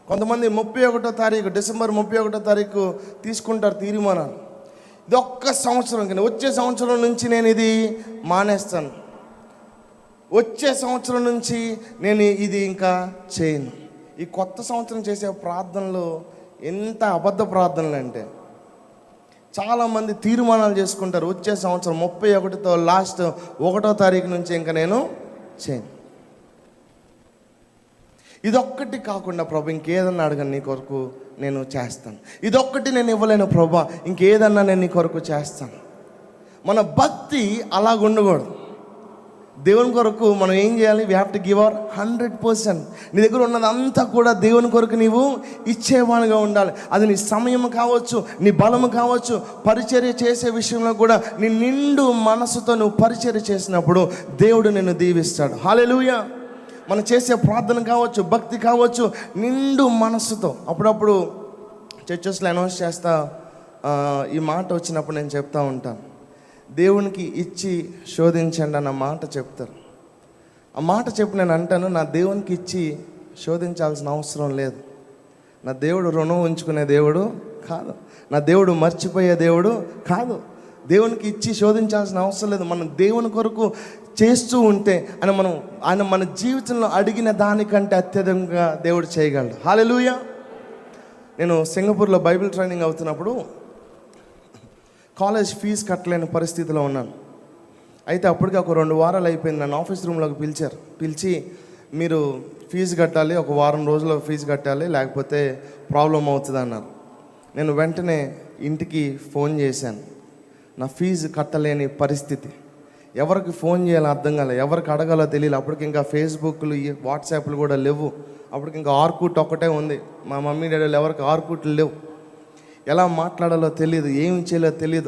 కొంతమంది 31వ తారీఖు, డిసెంబర్ 31వ తారీఖు తీసుకుంటారు తీర్మానాలు. ఇది ఒక్క సంవత్సరం కింద, వచ్చే సంవత్సరం నుంచి నేను ఇది మానేస్తాను, వచ్చే సంవత్సరం నుంచి నేను ఇది ఇంకా చేయను. ఈ కొత్త సంవత్సరం చేసే ప్రార్థనలు ఎంత అబద్ధ ప్రార్థనలు అంటే, చాలామంది తీర్మానాలు చేసుకుంటారు, వచ్చే సంవత్సరం 31తో లాస్ట్ 1వ తారీఖు నుంచి ఇంకా నేను చేయను. ఇదొక్కటి కాకుండా ప్రభు ఇంకేదన్నా అడగను, నీ కొరకు నేను చేస్తాను. ఇదొక్కటి నేను ఇవ్వలేను ప్రభు, ఇంకేదన్నా నేను నీ కొరకు చేస్తాను. మన భక్తి అలాగుండకూడదు. దేవుని కొరకు మనం ఏం చేయాలి? We have to give our 100%. నీ దగ్గర ఉన్నదంతా కూడా దేవుని కొరకు నీవు ఇచ్చేవానిగా ఉండాలి. అది నీ సమయం కావచ్చు, నీ బలము కావచ్చు. పరిచర్య చేసే విషయంలో కూడా నీ నిండు మనసుతో నువ్వు పరిచర్య చేసినప్పుడు దేవుడు నిన్ను దీవిస్తాడు. హల్లెలూయా. మనం చేసే ప్రార్థన కావచ్చు, భక్తి కావచ్చు, నిండు మనస్సుతో. అప్పుడప్పుడు చర్చెస్లో అనౌన్స్ చేస్తా, ఈ మాట వచ్చినప్పుడు నేను చెప్తా ఉంటాను, దేవునికి ఇచ్చి శోధించండి అన్న మాట చెప్తారు. ఆ మాట చెప్పి నేను అంటాను, నా దేవునికి ఇచ్చి శోధించాల్సిన అవసరం లేదు. నా దేవుడు రుణం ఉంచుకునే దేవుడు కాదు, నా దేవుడు మర్చిపోయే దేవుడు కాదు. దేవునికి ఇచ్చి శోధించాల్సిన అవసరం లేదు. మనం దేవుని కొరకు చేస్తూ ఉంటే ఆయన మన జీవితంలో అడిగిన దానికంటే అత్యధికంగా దేవుడు చేయగలడు. హల్లెలూయా. నేను సింగపూర్లో బైబిల్ ట్రైనింగ్ అవుతున్నప్పుడు కాలేజ్ ఫీజు కట్టలేని పరిస్థితిలో ఉన్నాను. అయితే అప్పటికి ఒక 2 వారాలు అయిపోయింది. నన్ను ఆఫీస్ రూమ్లోకి పిలిచి మీరు ఫీజు కట్టాలి, ఒక వారం రోజుల్లో ఫీజు కట్టాలి, లేకపోతే ప్రాబ్లం అవుతుంది అన్నారు. నేను వెంటనే ఇంటికి ఫోన్ చేశాను. నా ఫీజు కట్టలేని పరిస్థితి, ఎవరికి ఫోన్ చేయాలో అర్థం కాలేదు, ఎవరికి అడగాలో తెలియదు. అప్పటికి ఇంకా ఫేస్బుక్లు, వాట్సాప్లు కూడా లేవు. అప్పటికి ఇంకా ఆర్కుట్ ఒక్కటే ఉంది. మా మమ్మీ డాడీలు ఎవరికి ఆర్కుట్లు లేవు. ఎలా మాట్లాడాలో తెలియదు, ఏం చేయాలో తెలియదు.